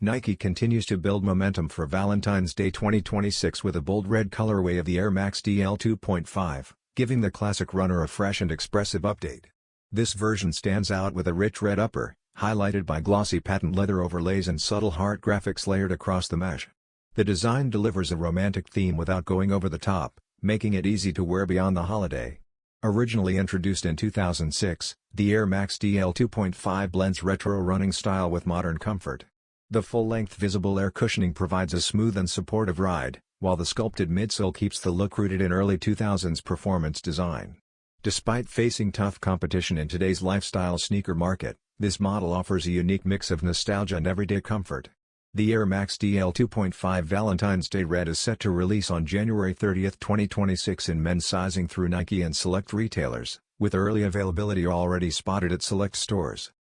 Nike continues to build momentum for Valentine's Day 2026 with a bold red colorway of the Air Max DL 2.5, giving the classic runner a fresh and expressive update. This version stands out with a rich red upper, highlighted by glossy patent leather overlays and subtle heart graphics layered across the mesh. The design delivers a romantic theme without going over the top, making it easy to wear beyond the holiday. Originally introduced in 2006, the Air Max DL 2.5 blends retro running style with modern comfort. The full-length visible air cushioning provides a smooth and supportive ride, while the sculpted midsole keeps the look rooted in early 2000s performance design. Despite facing tough competition in today's lifestyle sneaker market, this model offers a unique mix of nostalgia and everyday comfort. The Air Max DL 2.5 Valentine's Day Red is set to release on January 30, 2026 in men's sizing through Nike and select retailers, with early availability already spotted at select stores.